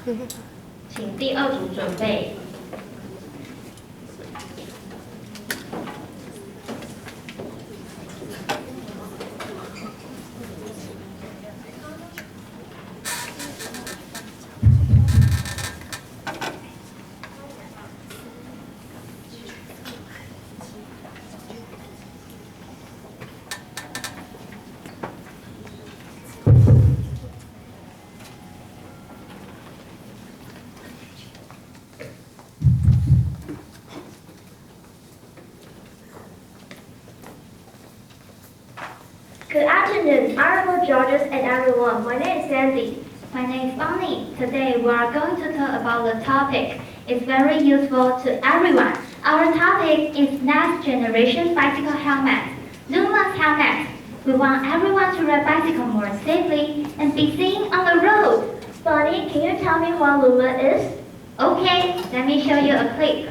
请第二组准备。Good afternoon, honorable judges and everyone. My name is Sandy. My name is Bonnie. Today we are going to talk about the topic. It's very useful to everyone. Our topic is next generation bicycle helmets, Lumos helmets. We want everyone to ride bicycle more safely and be seen on the road. Bonnie, can you tell me what Luma is? Okay, let me show you a clip.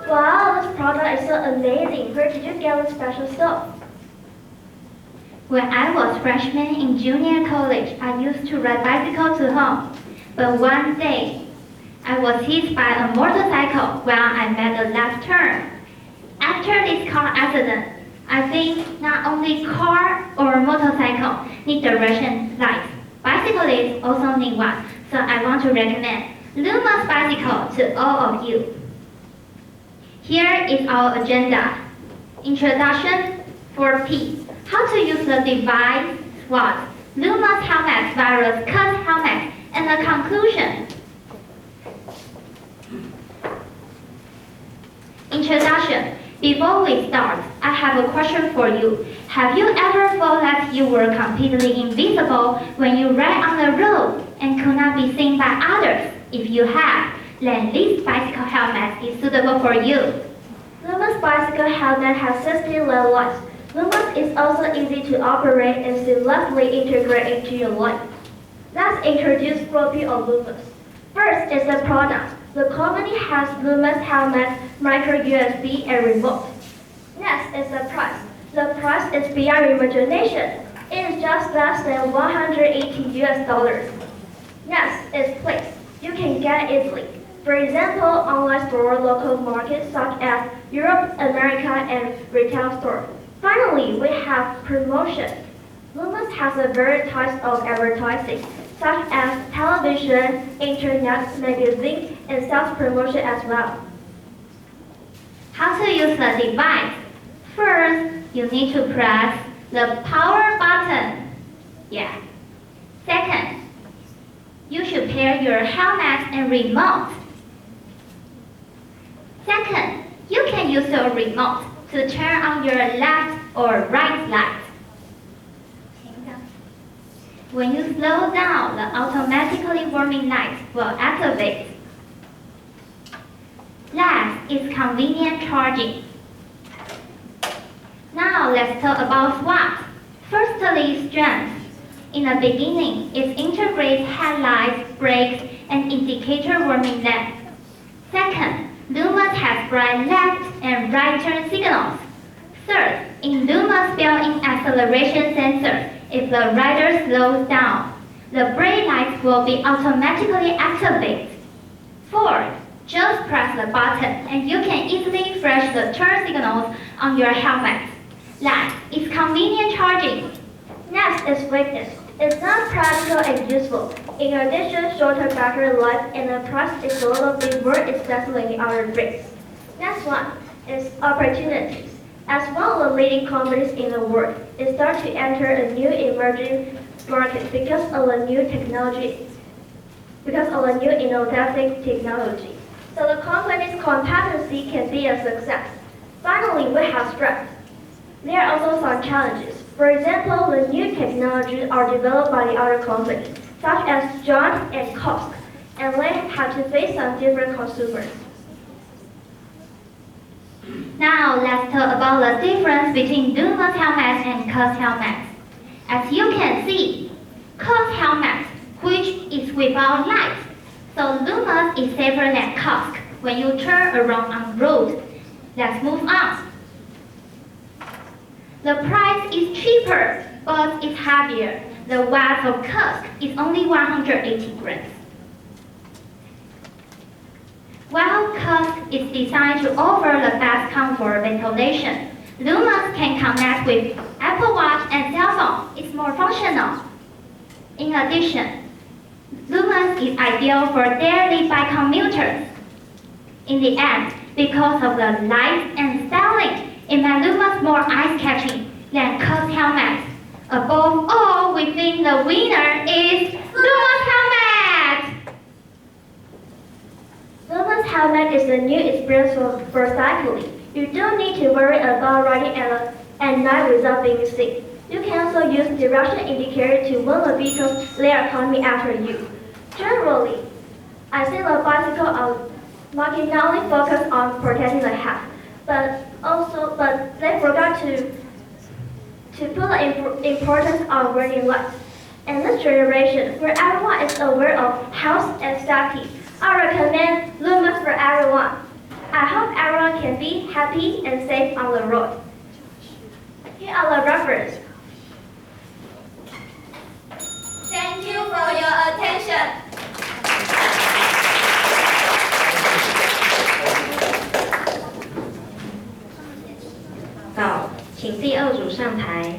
Wow, this product is so amazing. Where did you get this special stuff? When I was freshman in junior college, I used to ride bicycle to home. But one day, I was hit by a motorcycle while I made a left turn. After this car accident, I think not only car or motorcycle need direction lights, bicyclists also need one. So I want to recommend Lumos bicycle to all of you. Here is our agenda. Introduction 4P. How to use the device, SWOT, Lumos helmets, virus cut helmets, and the conclusion. Introduction. Before we start, I have a question for you. Have you ever felt that you were completely invisible when you ride on the road and could not be seen by others? If you have, then this bicycle helmet is suitable for you. Luma's bicycle helmet has 60 LED lights. Lumos is also easy to operate and seamlessly integrate into your life. Let's introduce 4P of Lumos. First is the product. The company has Lumos helmet, micro USB, and remote. Next is the price. The price is beyond imagination. It is just less than $180. Next is place. You can get it easily. For example, online store, local markets such as Europe, America, and retail store. Finally, we have promotion. Lumos has a variety types of advertising, such as television, internet, magazine, and sales promotion as well. How to use the device? First, you need to press the power button. Yeah. Second, you should pair your helmet and remote. Second, you can use your remote to turn on your left or right light. When you slow down, the automatically warming light will activate. Last is convenient charging. Now let's talk about SWOT. Firstly, strength. In the beginning, it integrates headlights, brakes, and indicator warming lamp. Second, Lumos has bright left and right turn signals. Third, in Lumos built-in acceleration sensor, if the rider slows down, the brake lights will be automatically activated. Fourth, just press the button and you can easily flash the turn signals on your helmet. Last is convenient charging. Next is weakness. It's not practical and useful. In addition, shorter battery life and the price is a little bit more expensive than other brands. Next one is opportunities. As one of the leading companies in the world, it starts to enter a new emerging market because of the new technology, because of the new innovative technology. So the company's competency can be a success. Finally, we have strengths. There are also some challenges. For example, the new technologies are developed by the other companies, such as John and Cosk. and learn how to face some different consumers. Now let's talk about the difference between Lumos helmets and Cos helmets. As you can see, Cos helmet, which is without light, so Lumos is safer than Cos when you turn around on road. Let's move on. The price is cheaper, but it's heavier. The weight of Cos is only 180 grams. While Cos is designed to offer the best comfort ventilation, Lumos can connect with Apple Watch and cell phone. It's more functional. In addition, Lumos is ideal for daily bike commuters. In the end, because of the light and styling, it made Lumos more eye-catching than Cos helmets. Above all, we think the winner is Lumos helmet! Lumos helmet is a new experience for cycling. You don't need to worry about riding at night without being sick. You can also use direction indicator to warn the vehicles they are coming after you. Generally, I see the bicycle market not only focus on protecting the health, but they forgot to put the importance on wearing lights. In this generation, where everyone is aware of health and safety, I recommend Lumos for everyone. I hope everyone can be happy and safe on the road. Here are the references. Thank you for your attention. 好，请第二组上台。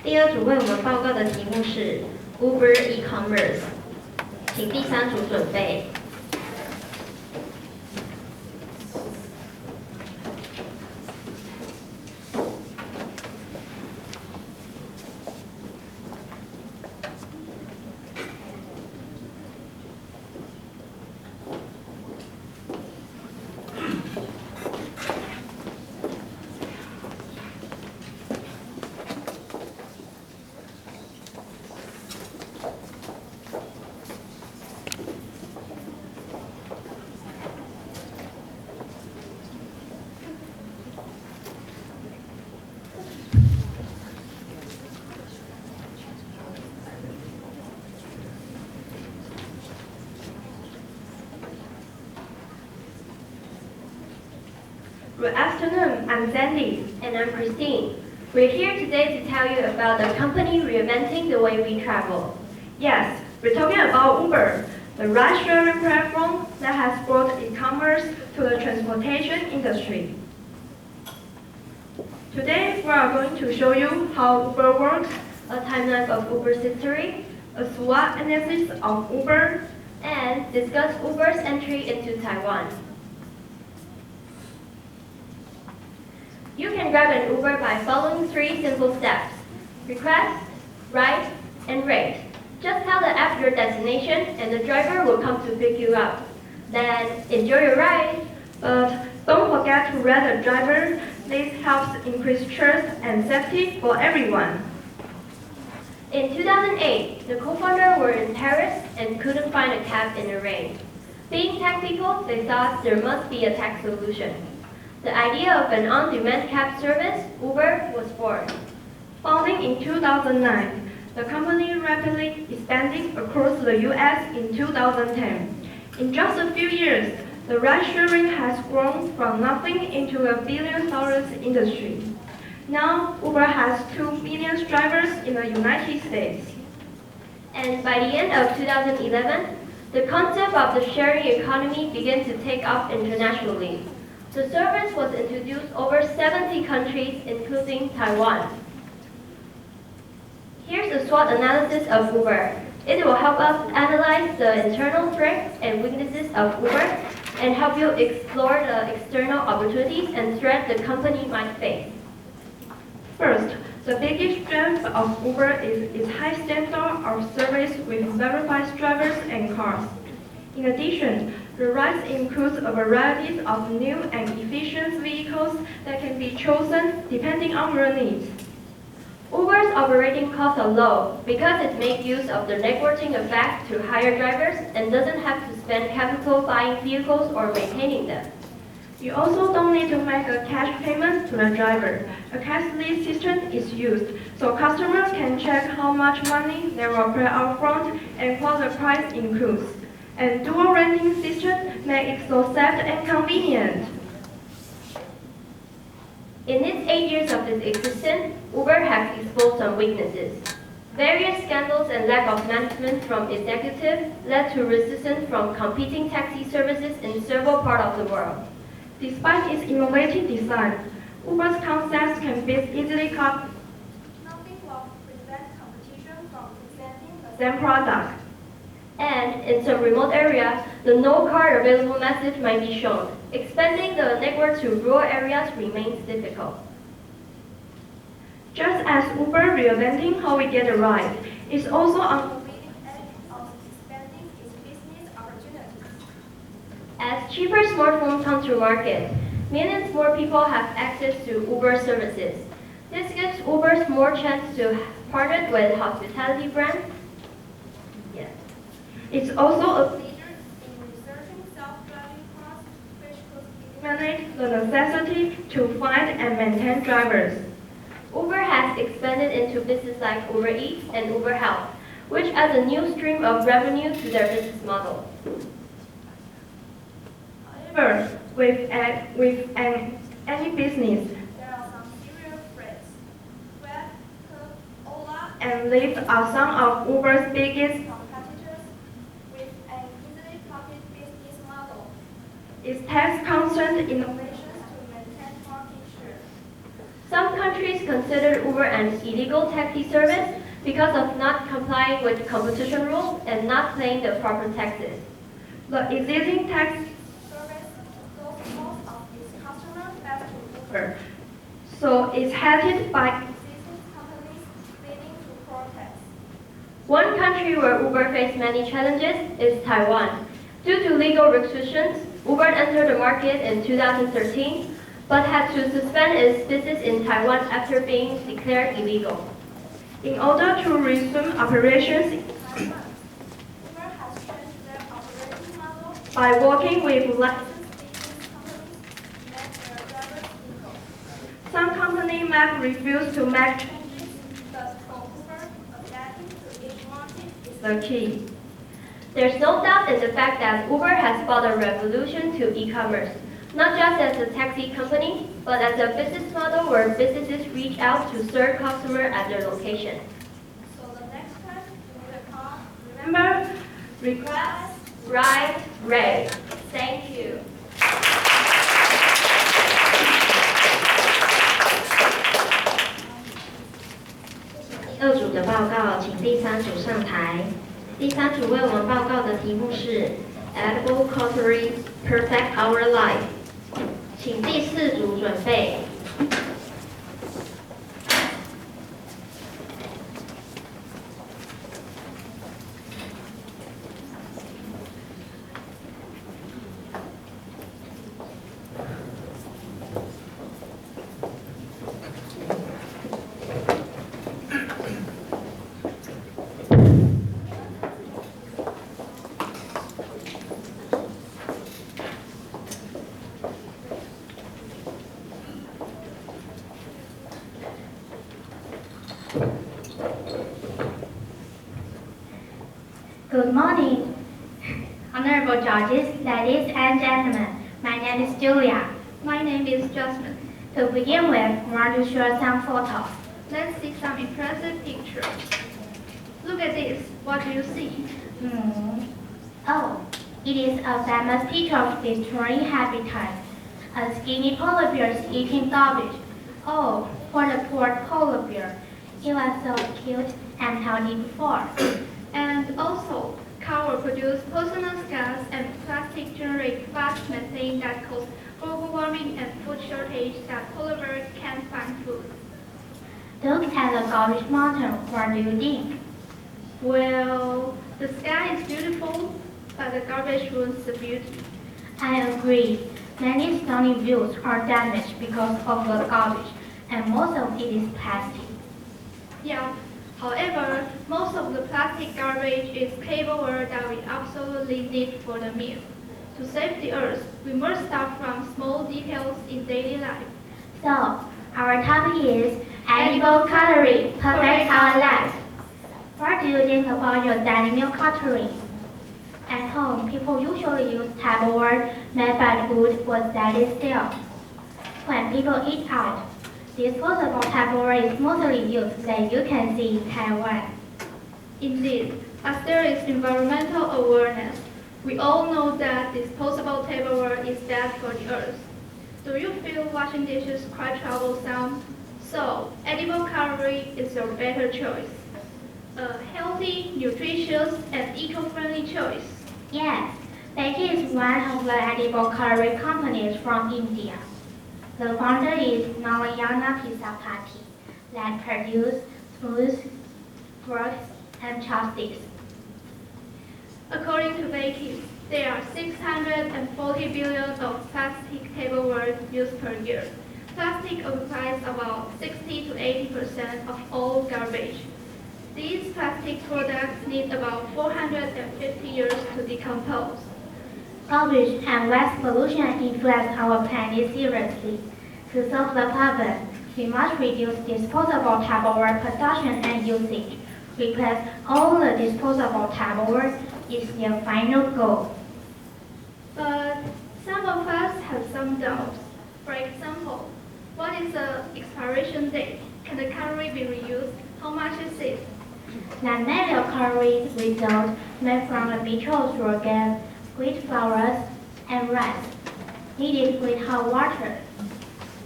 第二组为我们报告的题目是 Uber e-commerce， 请第三组准备。Good afternoon, I'm Sandy. And I'm Christine. We're here today to tell you about the company reinventing the way we travel. Yes, we're talking about Uber, the ride-sharing platform that has brought e-commerce to the transportation industry. Today, we are going to show you how Uber works, A timeline of Uber's history, a SWOT analysis of Uber, and discuss Uber's entry into Taiwan. You can grab an Uber by following 3 simple steps: request, ride, and rate. Just tell the app your destination and the driver will come to pick you up. Then enjoy your ride. but don't forget to rate the driver. This helps increase trust and safety for everyone. In 2008, the co-founders were in Paris and couldn't find a cab in the rain. Being tech people, they thought there must be a tech solution. The idea of an on-demand cab service, Uber, was born. Founding in 2009, the company rapidly expanded across the US in 2010. In just a few years, the ride-sharing has grown from nothing into a billion-dollar industry. Now, Uber has 2 million drivers in the United States. And by the end of 2011, the concept of the sharing economy began to take off internationally. The service was introduced over 70 countries, including Taiwan. Here's a SWOT analysis of Uber. It will help us analyze the internal strengths and weaknesses of Uber and help you explore the external opportunities and threats the company might face. First, the biggest strength of Uber is its high standard of service with verified drivers and cars. In addition, the rides includes a variety of new and efficient vehicles that can be chosen depending on your needs. Uber's operating costs are low because it makes use of the networking effect to hire drivers and doesn't have to spend capital buying vehicles or maintaining them. You also don't need to make a cash payment to the driver. A cashless system is used, so customers can check how much money they will pay upfront and what the price includes. And dual renting system makes it so safe and convenient. In its 8 years of its existence, Uber has exposed some weaknesses. Various scandals and lack of management from executives led to resistance from competing taxi services in several parts of the world. Despite its innovative design, Uber's concepts can be easily copied. Nothing will prevent competition from presenting the same product. And in some remote areas, the no car available message might be shown. Expanding the network to rural areas remains difficult. Just as Uber reinventing how we get a ride, it's also on the leading edge of expanding its business opportunities. As cheaper smartphones come to market, millions more people have access to Uber services. This gives Uber more chance to partner with hospitality brands. It's also a leader in researching self-driving cars, which could eliminate the necessity to find and maintain drivers. Uber has expanded into businesses like Uber Eats and Uber Health, which adds a new stream of revenue to their business model. However, with any business, there are some serious threats. Grab, Ola, and Lyft are some of Uber's biggest It takes constant innovations to maintain market share. Some countries consider Uber an illegal taxi service because of not complying with competition rules and not paying the proper taxes. The existing taxi service goes most of its customers back to Uber, so it's hated by existing companies leading to protests. One country where Uber faced many challenges is Taiwan. Due to legal restrictions, Uber entered the market in 2013, but had to suspend its business in Taiwan after being declared illegal. In order to resume operations in Taiwan, Uber has changed their operating model by working with licensed business companies to make their drivers legal. Some companies might refuse to make changes, but for Uber, adapting to each market is the key. There's no doubt in the fact that Uber has brought a revolution to e-commerce, not just as a taxi company, but as a business model where businesses reach out to serve customers at their location. So the next time you need a car, remember, request, ride, rate. Thank you. 第二组的报告，请第三组上台。第三组为我们报告的题目是 Edible Cutlery Perfect Our Life， 请第四组准备。Good morning, honorable judges, ladies and gentlemen. My name is Julia. My name is Jasmine. To begin with, I want to show some photos. Let's see some impressive pictures. Look at this. What do you see? Oh, it is a famous picture of destroying habitat. A skinny polar bear is eating garbage. Oh, for the poor polar bear. It was so cute and healthy before. And also, cow will produce poisonous gas and plastic generate fast methane that cause global warming and food shortage that polar bears can't find food. Look at the garbage mountain. What do you think? Well, the sky is beautiful, but the garbage ruins the beauty. I agree. Many stunning views are damaged because of the garbage, and most of it is plastic. Yeah. However, most of the plastic garbage is tableware that we absolutely need for the meal. To save the earth, we must start from small details in daily life. So, our topic is edible cutlery, perfect our life. What do you think about your daily meal cutlery? At home, people usually use tableware made by wood or stainless steel. When people eat out, disposable tableware is mostly used that you can see in Taiwan. Indeed, as there is environmental awareness, we all know that disposable tableware is bad for the earth. Do you feel washing dishes quite troublesome? So, edible cutlery is your better choice. A healthy, nutritious, and eco-friendly choice. Yes, Becky is one of the edible cutlery companies from India. The founder is Malayana Pizza Party that produce spoons, forks, and chopsticks. According to Becky, there are 640 billion of plastic tableware used per year. Plastic occupies about 60 to 80% of all garbage. These plastic products need about 450 years to decompose. Garbage and waste pollution influence our planet seriously. To solve the problem, we must reduce disposable tableware production and usage. Replace all the disposable tableware is their final goal. But some of us have some doubts. For example, what is the expiration date? Can the cutlery be reused? How much is it? The metal cutlery results made from the beetroot rogan, wheat flours, and rice, kneaded with hot water.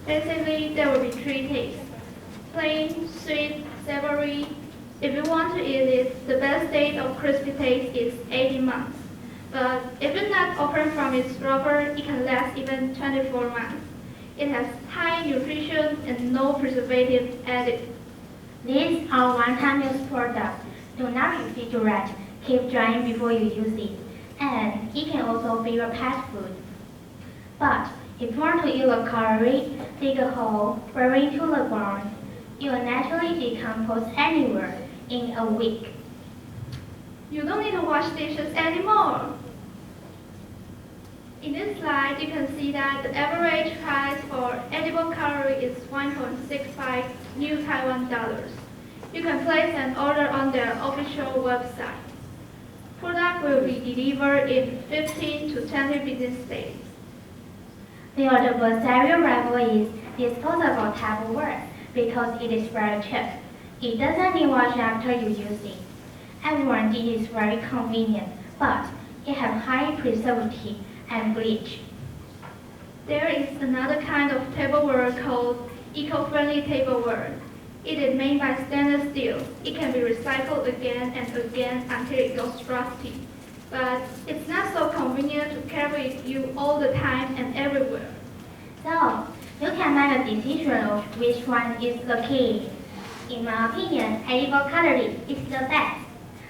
Basically, there will be three tastes: plain, sweet, savory. If you want to eat it, the best date of crispy taste is 18 months. But if it's not opened from its rubber, it can last even 24 months. It has high nutrition and no preservative added. These are one-time use products. Do not refrigerate. Keep drying before you use it. And it can also be your pet food. But if you want to eat a cutlery, dig a hole, bury into the ground. It will naturally decompose anywhere in a week. You don't need to wash dishes anymore. In this slide, you can see that the average price for edible cutlery is 1.65 new Taiwan dollars. You can place an order on their official website. Product will be delivered in 15 to 20 business days. The adversarial rival is disposable tableware because it is very cheap. It doesn't need wash after you use it. Everyone it is very convenient, but it has high preservative and bleach. There is another kind of tableware called eco-friendly tableware. It is made by stainless steel. It can be recycled again and again until it goes rusty. But it's not so convenient to carry with you all the time and everywhere. So, you can make a decision of which one is the key. In my opinion, edible cutlery is the best.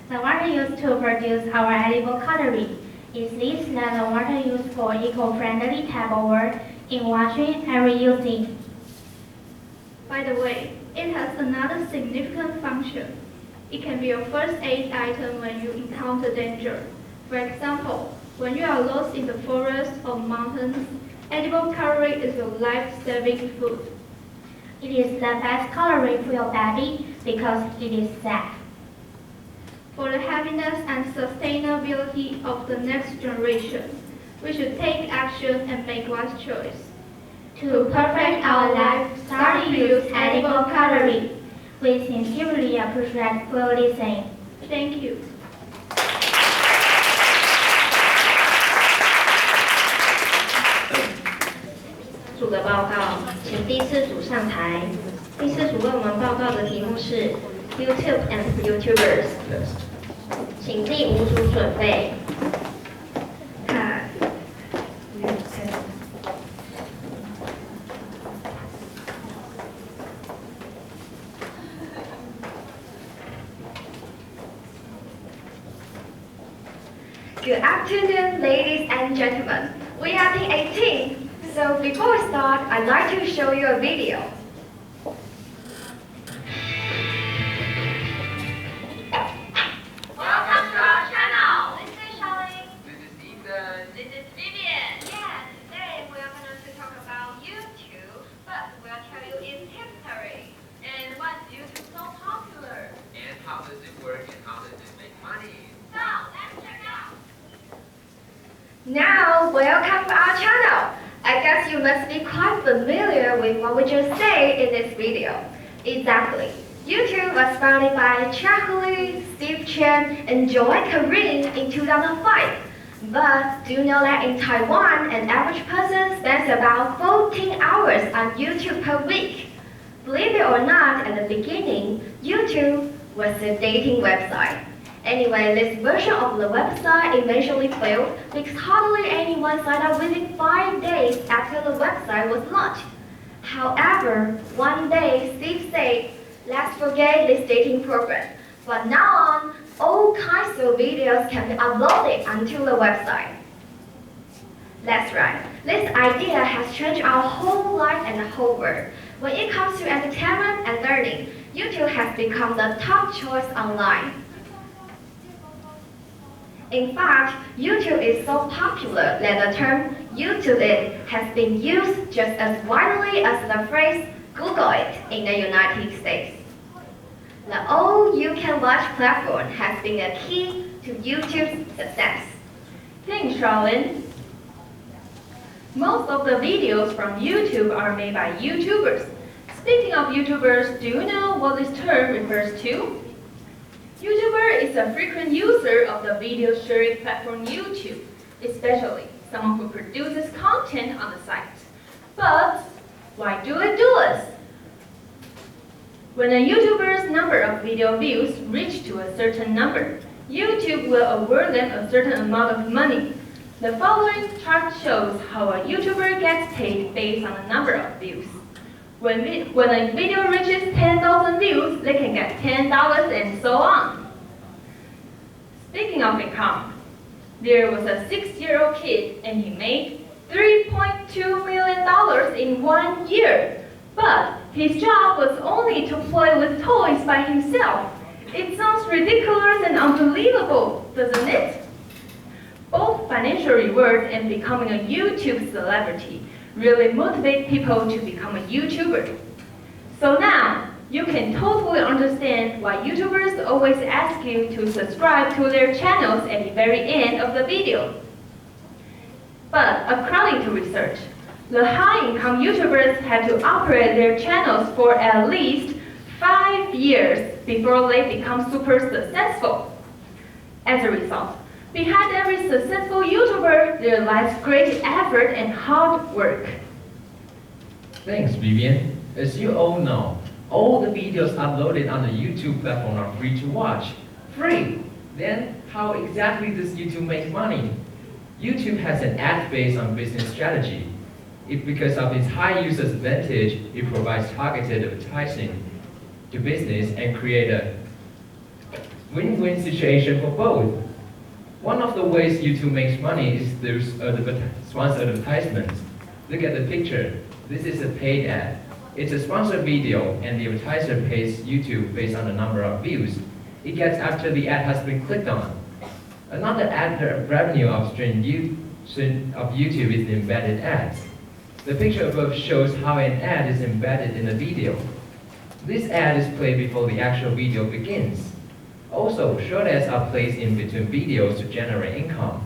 The water used to produce our edible cutlery is less than the water used for eco-friendly tableware in washing and reusing. By the way, it has another significant function. It can be a first aid item when you encounter danger. For example, when you are lost in the forest or mountains, edible cutlery is your life-saving food. It is the best cutlery for your baby because it is safe. For the happiness and sustainability of the next generation, we should take action and make wise choice. To perfect our life, start to use edible cutlery. We sincerely appreciate for listening. Thank you. 组的报告，请第四组上台。第四组为我们报告的题目是 YouTube and YouTubers， 请第五组准备。Good afternoon, ladies and gentlemen. We are the 18th. So before we start, I'd like to show you a video. is Vivian. Yeah, today we are going to talk about YouTube, but we'll tell you its history. And why is YouTube so popular? And how does it work and how does it make money? So, let's check out. Now, welcome to our channel. I guess you must be quite familiar with what we just said in this video. Exactly. YouTube was founded by Charlie, Steve Chen, and Joy Karin in 2005. But do you know that in Taiwan, an average person spends about 14 hours on YouTube per week? Believe it or not, at the beginning, YouTube was a dating website. Anyway, this version of the website eventually failed because hardly anyone signed up within 5 days after the website was launched. However, one day Steve said, "Let's forget this dating program. From now on, all kinds of videos can be uploaded onto the website." That's right. This idea has changed our whole life and the whole world. When it comes to entertainment and learning, YouTube has become the top choice online. In fact, YouTube is so popular that the term YouTube it has been used just as widely as the phrase Google it in the United States. The all-you-can-watch platform has been a key to YouTube's success. Thanks, Charlene. Most of the videos from YouTube are made by YouTubers. Speaking of YouTubers, do you know what this term refers to? YouTuber is a frequent user of the video sharing platform YouTube, especially someone who produces content on the site. But why do it do this? When a YouTuber's number of video views reach to a certain number, YouTube will award them a certain amount of money. The following chart shows how a YouTuber gets paid based on the number of views. When a video reaches 10,000 views, they can get $10 and so on. Speaking of income, there was a 6-year-old kid and he made $3.2 million in 1 year. But his job was only to play with toys by himself. It sounds ridiculous and unbelievable, doesn't it? Both financial reward and becoming a YouTube celebrity really motivate people to become a YouTuber. So now, you can totally understand why YouTubers always ask you to subscribe to their channels at the very end of the video. But according to research, the high-income YouTubers had to operate their channels for at least 5 years before they become super successful. As a result, behind every successful YouTuber, there lies great effort and hard work. Thanks, Vivian. As you all know, all the videos uploaded on the YouTube platform are free to watch. Free! Then, how exactly does YouTube make money? YouTube has an ad based on business strategy. Because of its high user advantage, it provides targeted advertising to business and create a win-win situation for both. One of the ways YouTube makes money is through sponsored advertisements. Look at the picture. This is a paid ad. It's a sponsored video, and the advertiser pays YouTube based on the number of views it gets after the ad has been clicked on. Another ad revenue upstream of YouTube is the embedded ads. The picture above shows how an ad is embedded in a video. This ad is played before the actual video begins. Also, short ads are placed in between videos to generate income.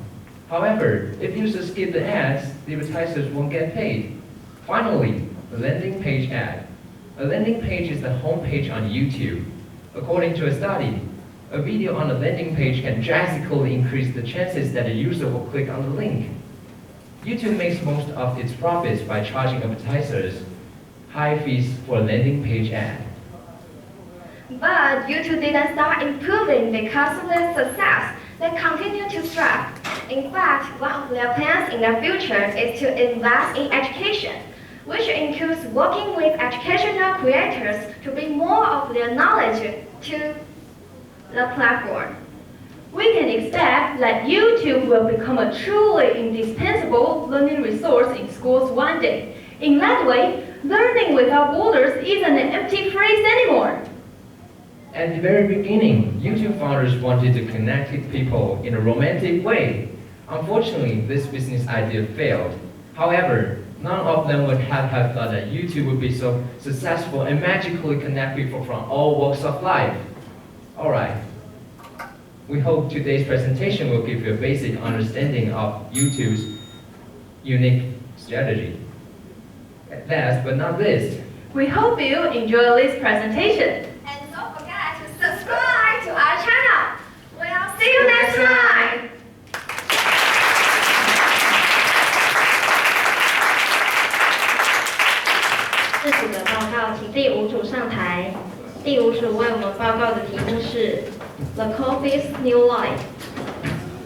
However, if users skip the ads, the advertisers won't get paid. Finally, the landing page ad. A landing page is the home page on YouTube. According to a study, a video on a landing page can drastically increase the chances that a user will click on the link. YouTube makes most of its profits by charging advertisers high fees for a landing page ad. But YouTube didn't start improving because of their success. They continue to thrive. In fact, one of their plans in the future is to invest in education, which includes working with educational creators to bring more of their knowledge to the platform. We can expect that YouTube will become a truly indispensable learning resource in schools one day. In that way, learning without borders isn't an empty phrase anymore. At the very beginning, YouTube founders wanted to connect with people in a romantic way. Unfortunately, this business idea failed. However, none of them would have thought that YouTube would be so successful and magically connect people from all walks of life. Alright. We hope today's presentation will give you a basic understanding of YouTube's unique strategy. Last but not least, We hope you enjoy this presentation. And don't forget to subscribe to our channel. We'll see you next time. 这组的报告，请第5组上台。第5组为我们报告的题目是 The Coffee's New Life，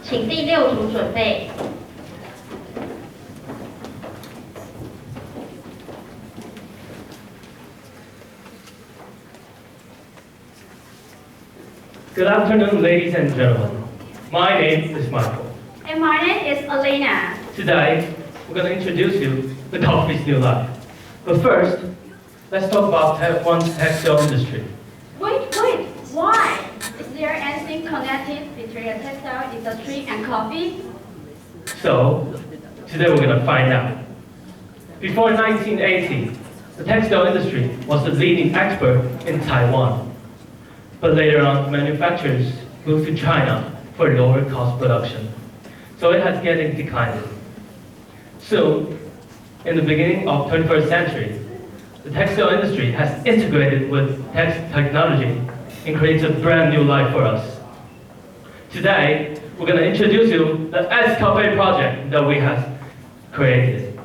请第6组准备。Good afternoon, ladies and gentlemen. My name is Michael. And my name is Elena. Today, we're going to introduce you the coffee's new life. But first, let's talk about Taiwan's textile industry. Wait, why? Is there anything connected between the textile industry and coffee? So, today we're going to find out. Before 1980, the textile industry was the leading export in Taiwan. But later on, manufacturers moved to China for lower cost production. So it has getting declined. Soon, in the beginning of 21st century, the textile industry has integrated with technology and creates a brand new life for us. Today, we're going to introduce you the S Cafe project that we have created.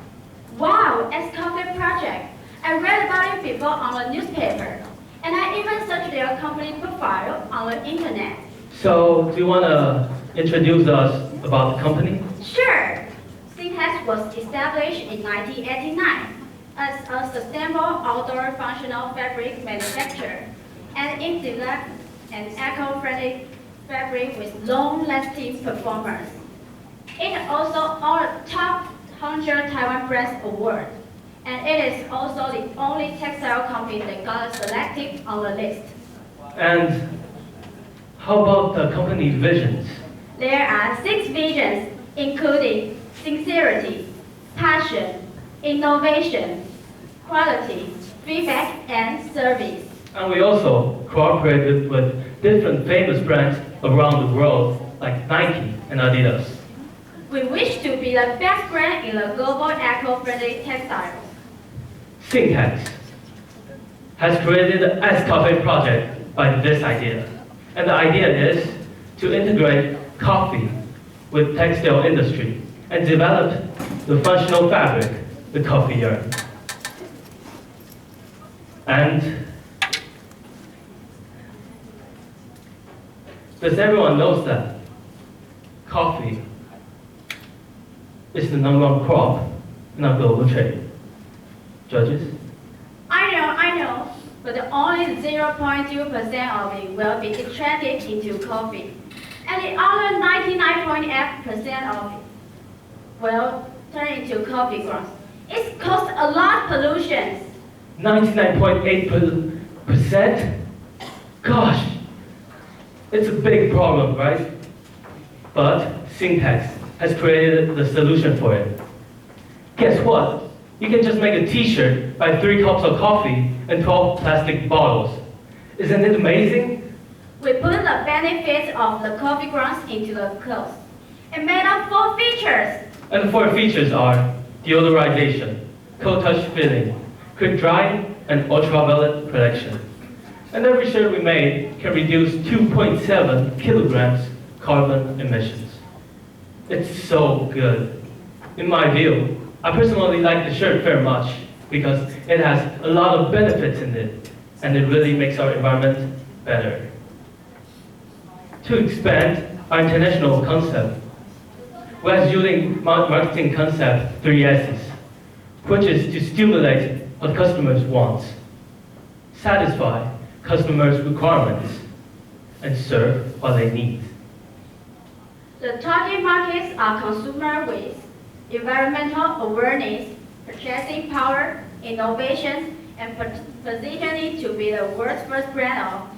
Wow, S-Coffee Project. I read about it before on the newspaper. And I even searched their company profile on the internet. So, do you want to introduce us about the company? Sure. Syntax was established in 1989 as a sustainable outdoor functional fabric manufacturer, and it developed an eco-friendly fabric with long-lasting performance. It also earned top 100 Taiwan Brands Award, and it is also the only textile company that got selected on the list. And how about the company visions? There are 6 visions, including sincerity, passion, innovation, quality, feedback, and service. And we also cooperated with different famous brands around the world, like Nike and Adidas. We wish to be the best brand in the global eco-friendly textiles. Syntax has created the S Cafe project by this idea. And the idea is to integrate coffee with textile industry and develop the functional fabric the coffee yarn. And does everyone knows that coffee is the #1 crop in our global trade? Judges? I know, but only 0.2% of it will be extracted into coffee, and the other 99.8% of it will turn into coffee grounds. It causes a lot of pollution. 99.8%? Gosh, it's a big problem, right? But Syntax has created the solution for it. Guess what? You can just make a t-shirt by 3 cups of coffee and 12 plastic bottles. Isn't it amazing? We put the benefits of the coffee grounds into the clothes and made up 4 features. And the 4 features are deodorization, cold touch filling, quick drying, and ultraviolet protection. And every shirt we made can reduce 2.7 kilograms carbon emissions. It's so good. In my view, I personally like the shirt very much because it has a lot of benefits in it, and it really makes our environment better. To expand our international concept, we're using marketing concept 3 S's, which is to stimulate what customers want, satisfy customers' requirements, and serve what they need. The target markets are consumers with environmental awareness, purchasing power, innovation, and positioning to be the world's first brand of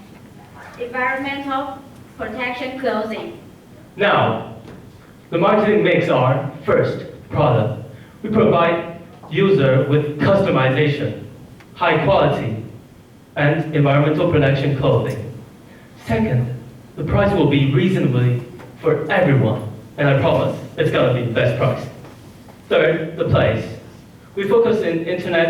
environmental protection clothing. Now, The marketing mix are, first, product. We provide user with customization, high quality, and environmental protection clothing. Second, the price will be reasonably for everyone, and I promise it's gonna be the best price. Third, the place. We focus in internet